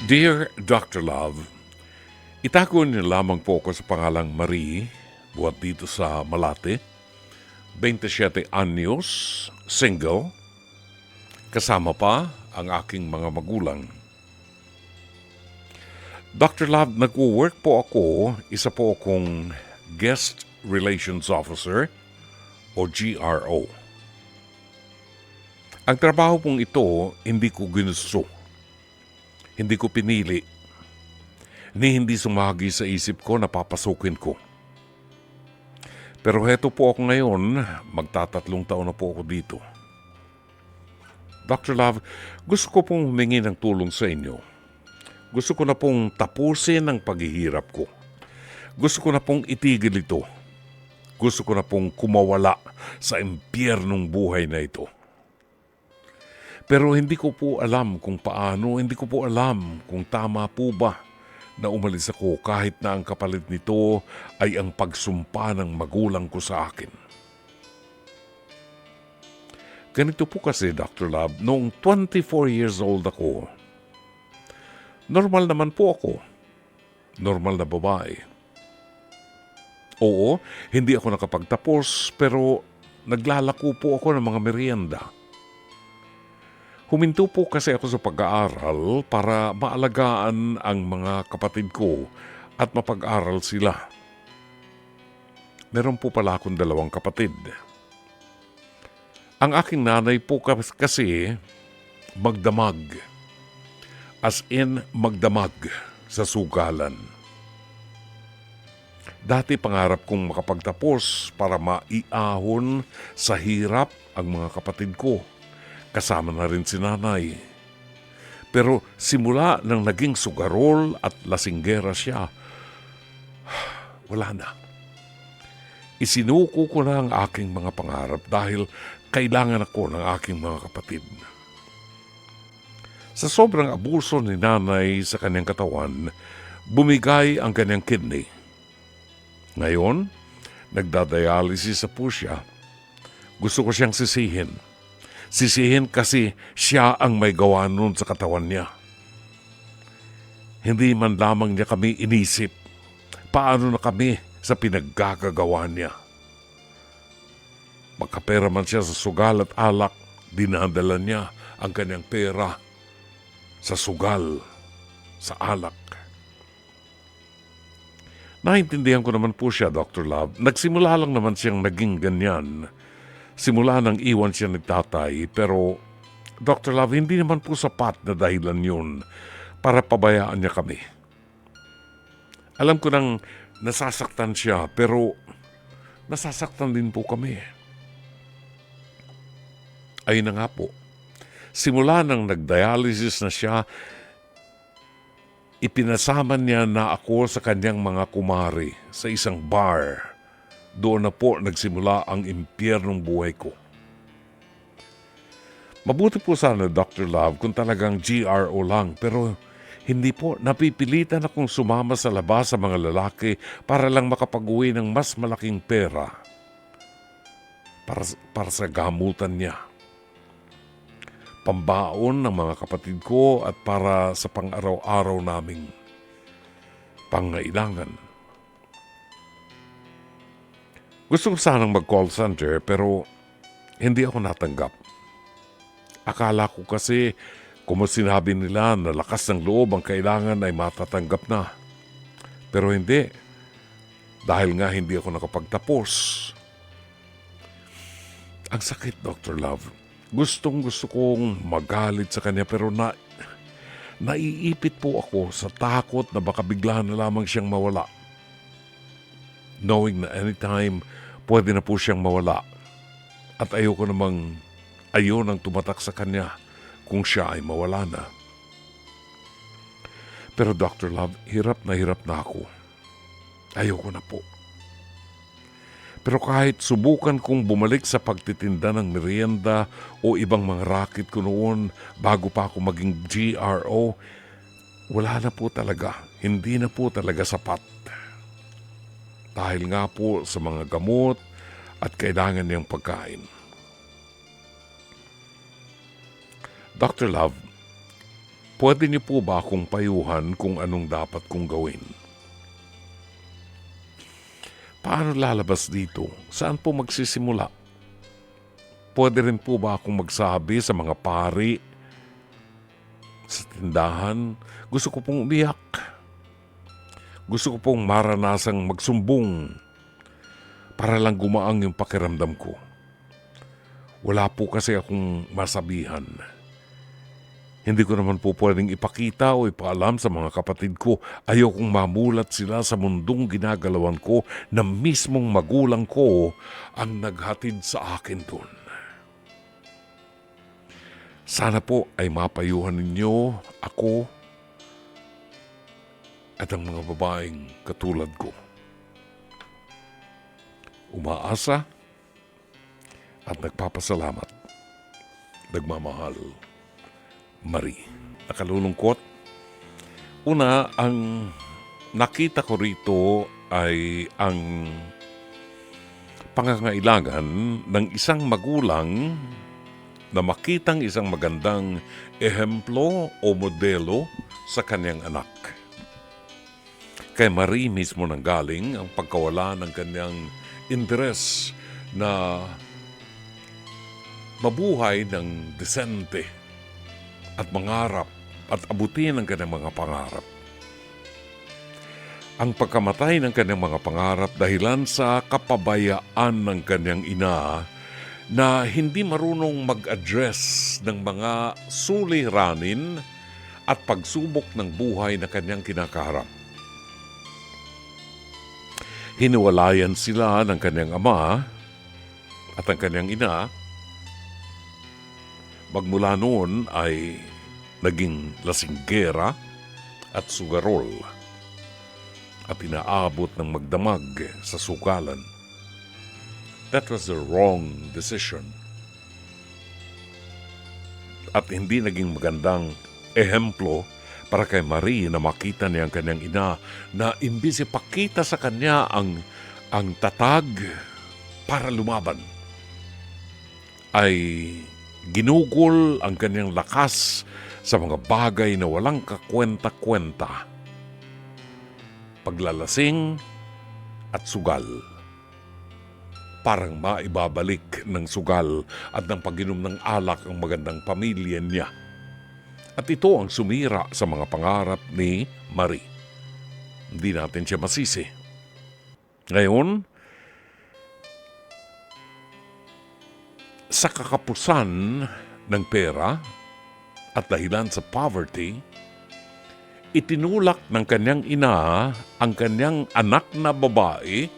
Dear Dr. Love, itago niyo lamang po ako sa pangalang Marie, buhat dito sa Malate, 27 anyos, single, kasama pa ang aking mga magulang. Dr. Love, nag-work po ako, isa po akong Guest Relations Officer o GRO. Ang trabaho pong ito, hindi ko ginusto. Hindi ko pinili. Ni hindi sumagi sa isip ko na papasukin ko. Pero heto po ako ngayon, magtatatlong taon na po ako dito. Dr. Love, gusto ko pong humingi ng tulong sa inyo. Gusto ko na pong tapusin ang paghihirap ko. Gusto ko na pong itigil ito. Gusto ko na pong kumawala sa impyernong buhay na ito. Pero hindi ko po alam kung paano, hindi ko po alam kung tama po ba na umalis ako kahit na ang kapalit nito ay ang pagsumpa ng magulang ko sa akin. Ganito po kasi, Dr. Love, noong 24 years old ako, normal naman po ako. Normal na babae. Oo, hindi ako nakapagtapos pero naglalako po ako ng mga merienda. Huminto po kasi ako sa pag-aaral para maalagaan ang mga kapatid ko at mapag-aral sila. Meron po pala akong 2 kapatid. Ang aking nanay po kasi magdamag. As in magdamag sa sugalan. Dati pangarap kong makapagtapos para maiahon sa hirap ang mga kapatid ko. Kasama na rin si nanay. Pero simula nang naging sugarol at lasinggera siya, wala na. Isinuko ko na ang aking mga pangarap dahil kailangan ako ng aking mga kapatid. Sa sobrang abuso ni nanay sa kanyang katawan, bumigay ang kanyang kidney. Ngayon, nagdadialysis sa po siya. Gusto ko siyang sisihin. Sisihin kasi siya ang may gawa nun sa katawan niya. Hindi man lamang niya kami inisip. Paano na kami sa pinaggagawa niya? Magkapera man siya sa sugal at alak, dinadala niya ang kanyang pera sa sugal, sa alak. Naintindihan ko naman po siya, Dr. Love. Nagsimula lang naman siyang naging ganyan. Simula nang iwan siya nagtatay, pero Dr. Love, hindi naman po sapat na dahilan yun para pabayaan niya kami. Alam ko nang nasasaktan siya, pero nasasaktan din po kami. Ayun na nga po. Simula nang nag-dialysis na siya, ipinasama niya na ako sa kanyang mga kumari sa isang bar. Doon na po nagsimula ang impyernong buhay ko. Mabuti po sana, Dr. Love, kung talagang GRO lang, pero hindi po, napipilitan akong sumama sa labas sa mga lalaki para lang makapag-uwi ng mas malaking pera para sa gamutan niya. Pambaon ng mga kapatid ko at para sa pang-araw-araw naming pangailangan. Gusto ko sanang mag-call center pero hindi ako natanggap. Akala ko kasi kung sinabi nila na lakas ng loob ang kailangan ay matatanggap na. Pero hindi. Dahil nga hindi ako nakapagtapos. Ang sakit, Dr. Love. Gusto kong magalit sa kanya pero naiipit po ako sa takot na baka bigla na lamang siyang mawala. Knowing na anytime pwede na po siyang mawala. At ayoko namang ang tumatak sa kanya kung siya ay mawala na. Pero Dr. Love, hirap na ako. Ayoko na po. Pero kahit subukan kong bumalik sa pagtitinda ng merienda o ibang mga racket ko noon bago pa ako maging GRO, wala na po talaga. Hindi na po talaga sapat. Dahil nga po sa mga gamot at kailangan niyang pagkain. Dr. Love, Pwede niyo po ba akong payuhan kung anong dapat kong gawin? Paano lalabas dito? Saan po magsisimula? Pwede rin po ba akong magsabi sa mga pari sa tindahan? Gusto ko pong umiyak. Gusto ko pong maranasang magsumbong para lang gumaang yung pakiramdam ko. Wala po kasi akong masabihan. Hindi ko naman po pwedeng ipakita o ipaalam sa mga kapatid ko. Ayokong mamulat sila sa mundong ginagalawan ko na mismong magulang ko ang naghatid sa akin doon. Sana po ay mapayuhan ninyo ako at ang mga babaeng katulad ko. Umaasa at nagpapasalamat. Nagmamahal. Marie. Nakalulungkot. Una, ang nakita ko rito ay ang pangangailangan ng isang magulang na makitang isang magandang ehemplo o modelo sa kanyang anak. Kay Marie mismo nanggaling ang pagkawala ng kanyang interes na mabuhay ng desente at mangarap at abutin ang kanyang mga pangarap. Ang pagkamatay ng kanyang mga pangarap dahilan sa kapabayaan ng kanyang ina na hindi marunong mag-address ng mga suliranin at pagsubok ng buhay na kanyang kinakaharap. Hiniwalayan sila ng kanyang ama at ang kanyang ina. Magmula noon ay naging lasinggera at sugarol at inaabot ng magdamag sa sugalan. That was the wrong decision. At hindi naging magandang ehemplo para kay Marie na makita niya ang kanyang ina na imbis ipakita sa kanya ang tatag para lumaban ay ginugol ang kanyang lakas sa mga bagay na walang kakwenta-kwenta. Paglalasing at sugal. Parang maibabalik ng sugal at ng pag-inom ng alak ang magandang pamilya niya. At ito ang sumira sa mga pangarap ni Marie. Hindi natin siya masisi. Ngayon, sa kakapusan ng pera at dahilan sa poverty, itinulak ng kanyang ina ang kanyang anak na babae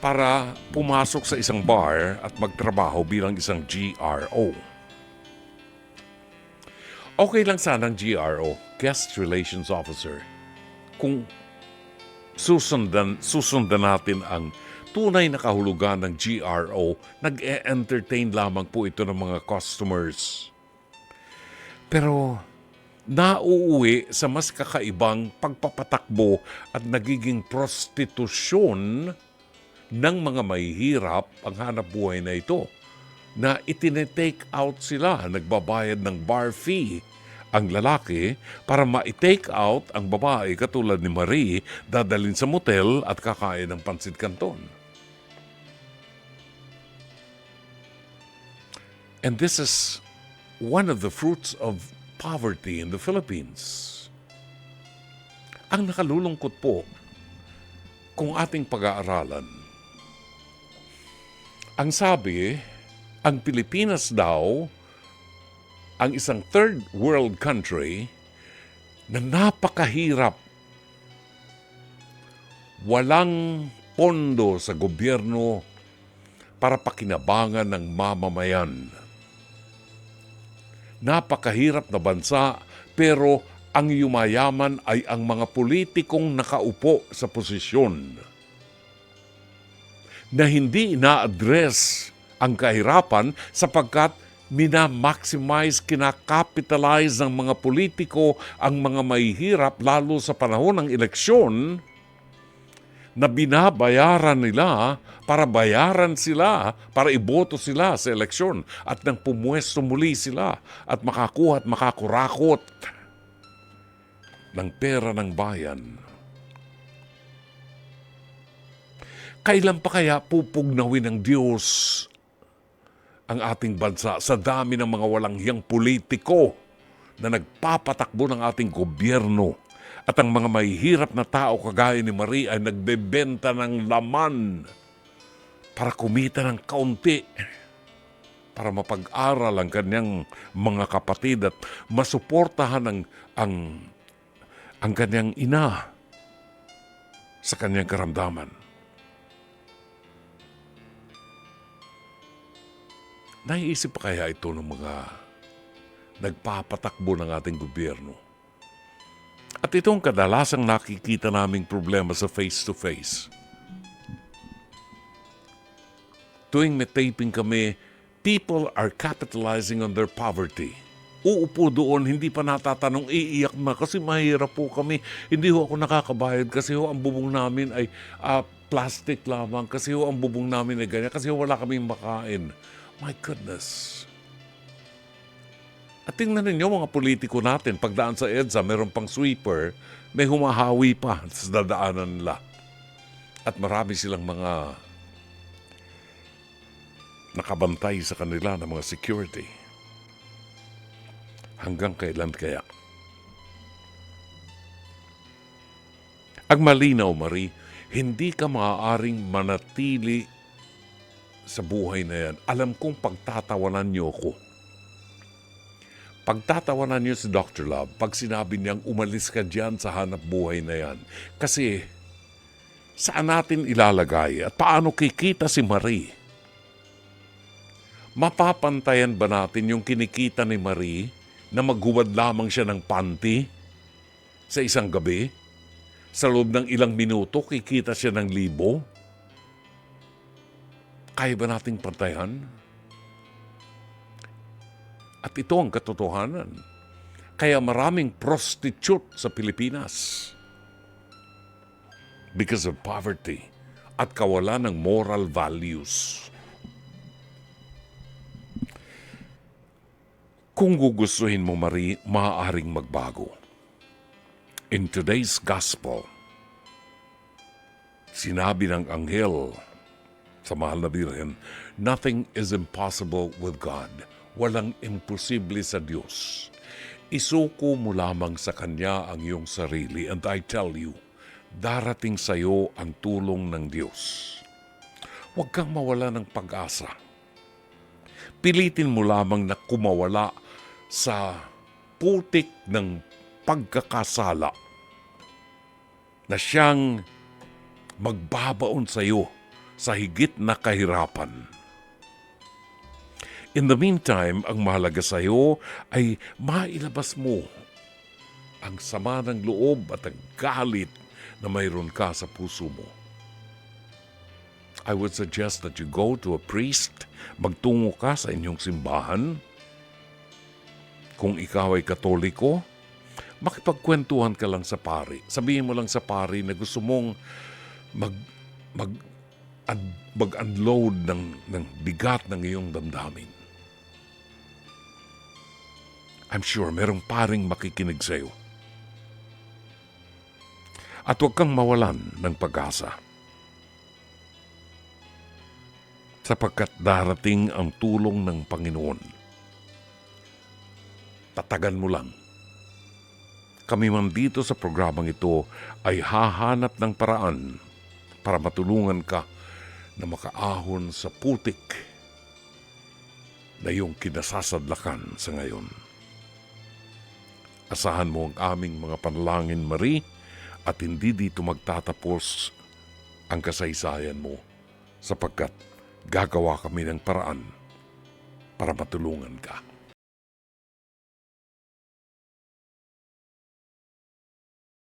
para pumasok sa isang bar at magtrabaho bilang isang GRO. Okay lang sanang GRO, Guest Relations Officer, kung susundan natin ang tunay na kahulugan ng GRO, nag-e-entertain lamang po ito ng mga customers. Pero nauuwi sa mas kakaibang pagpapatakbo at nagiging prostitusyon ng mga mahihirap ang hanap buhay na ito, na itinetake out sila, nagbabayad ng bar fee ang lalaki para ma-take out ang babae katulad ni Marie, dadalhin sa motel at kakain ng pansit canton. And this is one of the fruits of poverty in the Philippines. Ang nakalulungkot po, kung ating pag-aaralan, ang sabi, ang Pilipinas daw, ang isang third world country na napakahirap. Walang pondo sa gobyerno para pakinabangan ng mamamayan. Napakahirap na bansa, pero ang yumayaman ay ang mga politikong nakaupo sa posisyon na hindi ina-address ang kahirapan sapagkat mina-maximize, kinakapitalize ng mga politiko ang mga mahihirap lalo sa panahon ng eleksyon na binabayaran nila para bayaran sila, para iboto sila sa eleksyon at nang pumuwesto muli sila at makakuha at makakurakot. ng pera ng bayan. Kailan pa kaya pupugnawin ng Diyos ang ating bansa sa dami ng mga walang hiyang politiko na nagpapatakbo ng ating gobyerno at ang mga mahihirap na tao kagaya ni Marie ay nagbebenta ng laman para kumita ng kaunti para mapag-aral ang kanyang mga kapatid at masuportahan ang kanyang ina sa kanyang karamdaman. Naiisip pa kaya ito ng mga nagpapatakbo ng ating gobyerno? At itong kadalasang nakikita naming problema sa face-to-face. Tuwing may taping kami, people are capitalizing on their poverty. Uupo doon, hindi pa natatanong, iiyak na kasi mahirap po kami. Hindi ho ako nakakabayad kasi ho ang bubong namin ay plastic lamang. Kasi ho ang bubong namin ay ganyan. Kasi ho wala kaming makain. My goodness. At tingnan ninyo mga politiko natin, pagdaan sa EDSA, meron pang sweeper, may humahawi pa sa dadaanan nila. At marami silang mga nakabantay sa kanila ng mga security. Hanggang kailan kaya? Ang malinaw, Marie, hindi ka maaaring manatili sa buhay na yan. Alam kong pagtatawanan niyo ko. Pagtatawanan niyo si Dr. Love pag sinabi niyang umalis ka dyan sa hanap buhay na yan. Kasi saan natin ilalagay at paano kikita si Marie? Mapapantayan ba natin yung kinikita ni Marie na maghuwad lamang siya ng panty sa isang gabi? Sa loob ng ilang minuto, kikita siya ng 1,000? Kaya ba nating pantayan? At ito ang katotohanan. Kaya maraming prostitute sa Pilipinas. Because of poverty at kawalan ng moral values. Kung gugustuhin mo, Marie, maaaring magbago. In today's gospel, sinabi ng anghel sa mahal na Birhen, nothing is impossible with God. Walang imposible sa Diyos. Isuko mo lamang sa Kanya ang iyong sarili, and I tell you, darating sa iyo ang tulong ng Diyos. Huwag kang mawala ng pag-asa. Pilitin mo lamang na kumawala sa putik ng pagkakasala na siyang magbabaon sa iyo sa higit na kahirapan. In the meantime, ang mahalaga sa iyo ay mailabas mo ang sama ng loob at ang galit na mayroon ka sa puso mo. I would suggest that you go to a priest, magtungo ka sa inyong simbahan. Kung ikaw ay Katoliko, makipagkwentuhan ka lang sa pari. Sabihin mo lang sa pari na gusto mong mag-unload ng bigat ng iyong damdamin. I'm sure merong paring makikinig sa iyo. At huwag kang mawalan ng pag-asa. Sapagkat darating ang tulong ng Panginoon. Tatagan mo lang. Kami man dito sa programang ito ay hahanap ng paraan para matulungan ka na makaahon sa putik na iyong kinasasadlakan sa ngayon. Asahan mo ang aming mga panalangin, Marie, at hindi dito magtatapos ang kasaysayan mo sapagkat gagawa kami ng paraan para matulungan ka.